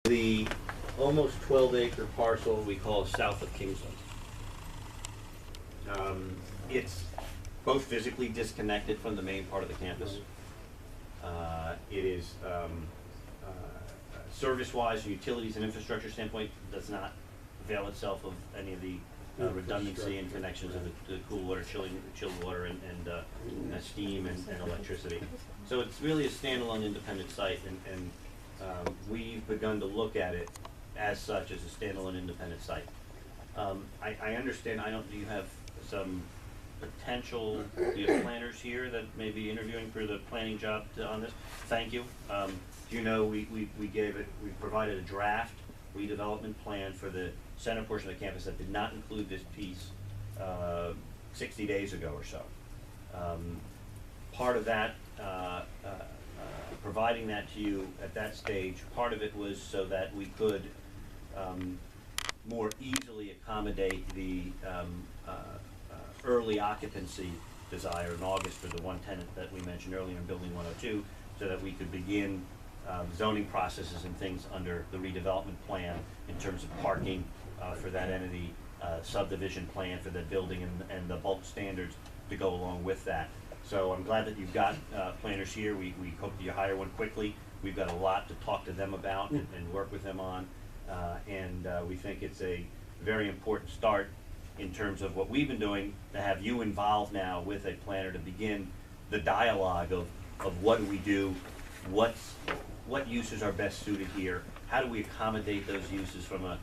The almost 12-acre parcel we call south of Kingsland. It's both physically disconnected from the main part of the campus. It is service-wise, from utilities and infrastructure standpoint, does not avail itself of any of the redundancy and connections of the cool water, chilled water, and steam and electricity. So it's really a standalone independent site, and we've begun to look at it as such, as a standalone independent site. I understand, do you have some potential, do you have planners here that may be interviewing for the planning job on this? Thank you. Do you know, we provided a draft redevelopment plan for the center portion of the campus that did not include this piece 60 days ago or so. Part of that, providing that to you at that stage, part of it was so that we could more easily accommodate the early occupancy desire in August for the one tenant that we mentioned earlier in Building 102, so that we could begin zoning processes and things under the redevelopment plan in terms of parking for that entity, subdivision plan for that building, and the bulk standards to go along with that. So I'm glad that you've got planners here. We hope that you hire one quickly. We've got a lot to talk to them about and work with them on. And we think it's a very important start in terms of what we've been doing, to have you involved now with a planner to begin the dialogue of what do we do, what uses are best suited here, how do we accommodate those uses from a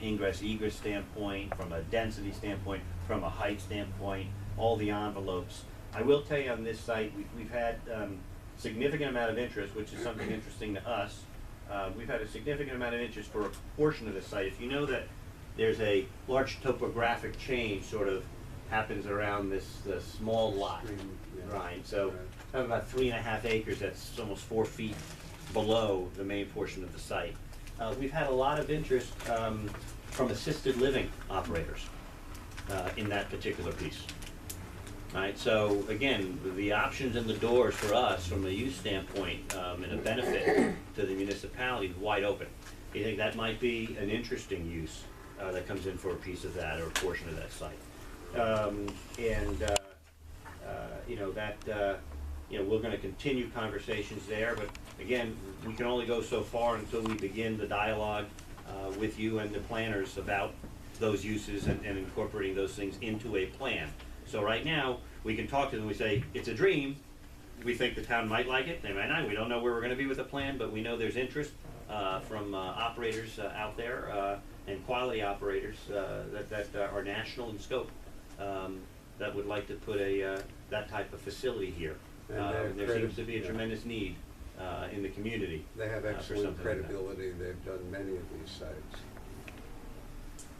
ingress egress standpoint, from a density standpoint, from a height standpoint, all the envelopes. I will tell you, on this site, we've had significant amount of interest, which is something interesting to us. We've had a significant amount of interest for a portion of the site. If you know that there's a large topographic change sort of happens around this small lot, right? So I have about 3.5 acres. That's almost 4 feet below the main portion of the site. We've had a lot of interest from assisted living operators in that particular piece. All right, so again, the options and the doors for us from a use standpoint and a benefit to the municipality is wide open. You think that might be an interesting use that comes in for a piece of that or a portion of that site? We're going to continue conversations there, but again, we can only go so far until we begin the dialogue with you and the planners about those uses and incorporating those things into a plan. So right now, we can talk to them, we say, it's a dream, we think the town might like it, they might not, we don't know where we're going to be with the plan, but we know there's interest from operators out there and quality operators that are national in scope that would like to put that type of facility here. There seems to be a tremendous need in the community. They have excellent credibility. They've done many of these sites.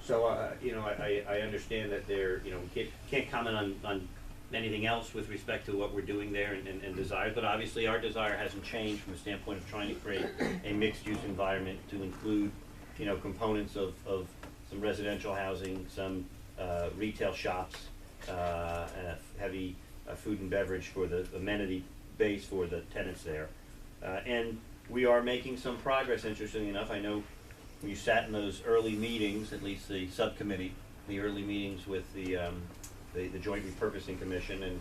So, I understand that we can't comment on anything else with respect to what we're doing there and desires, but obviously our desire hasn't changed from the standpoint of trying to create a mixed-use environment to include, components of some residential housing, some retail shops, and heavy food and beverage for the amenity base for the tenants there. And we are making some progress, interestingly enough. I know you sat in those early meetings, at least the subcommittee, the early meetings with the Joint Repurposing Commission, and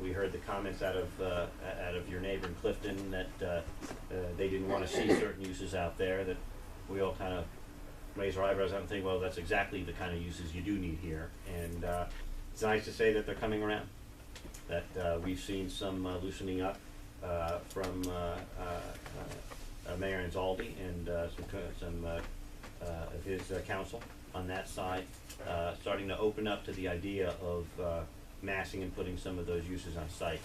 we heard the comments out of your neighbor in Clifton that they didn't want to see certain uses out there, that we all kind of raise our eyebrows and think, well, that's exactly the kind of uses you do need here. And it's nice to say that they're coming around, that we've seen some loosening up from Mayor Anzaldi and some of his council on that side, starting to open up to the idea of massing and putting some of those uses on site.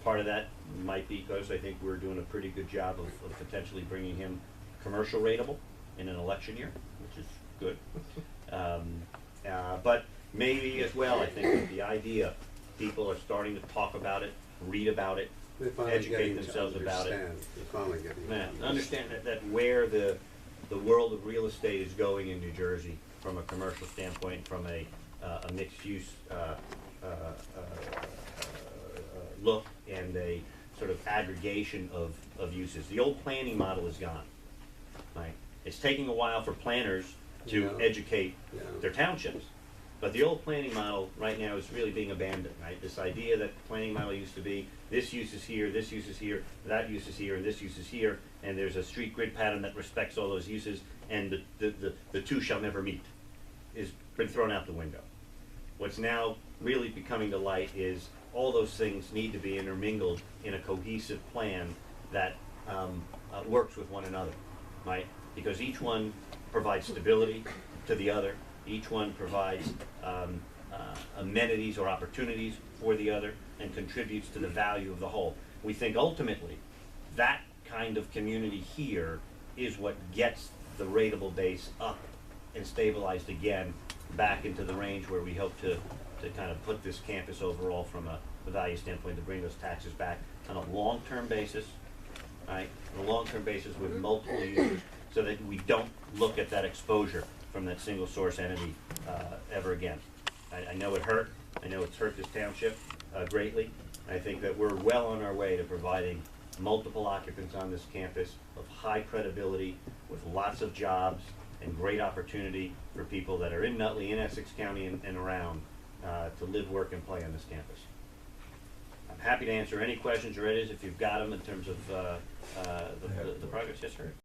Part of that might be because I think we're doing a pretty good job of potentially bringing him commercial rateable in an election year, which is good. But maybe as well, I think that the idea, people are starting to talk about it, read about it, educate themselves about it. They're finally getting understand that where the world of real estate is going in New Jersey from a commercial standpoint, from a mixed-use look and a sort of aggregation of uses. The old planning model is gone. It's taking a while for planners to Yeah. educate Yeah. their townships. But the old planning model right now is really being abandoned, right? This idea that the planning model used to be, this use is here, this use is here, that use is here, and this use is here, and there's a street grid pattern that respects all those uses, and the two shall never meet, is been thrown out the window. What's now really becoming to light is all those things need to be intermingled in a cohesive plan that works with one another, right? Because each one provides stability to the other, each one provides amenities or opportunities for the other, and contributes to the value of the whole. We think ultimately that kind of community here is what gets the rateable base up and stabilized again back into the range where we hope to kind of put this campus overall from a value standpoint, to bring those taxes back on a long-term basis, right? On a long-term basis with multiple users, so that we don't look at that exposure from that single source entity ever again. I know it hurt. I know it's hurt this township greatly. I think that we're well on our way to providing multiple occupants on this campus of high credibility, with lots of jobs and great opportunity for people that are in Nutley, in Essex County, and around to live, work, and play on this campus. I'm happy to answer any questions or edits if you've got them in terms of the progress. Yes, sir.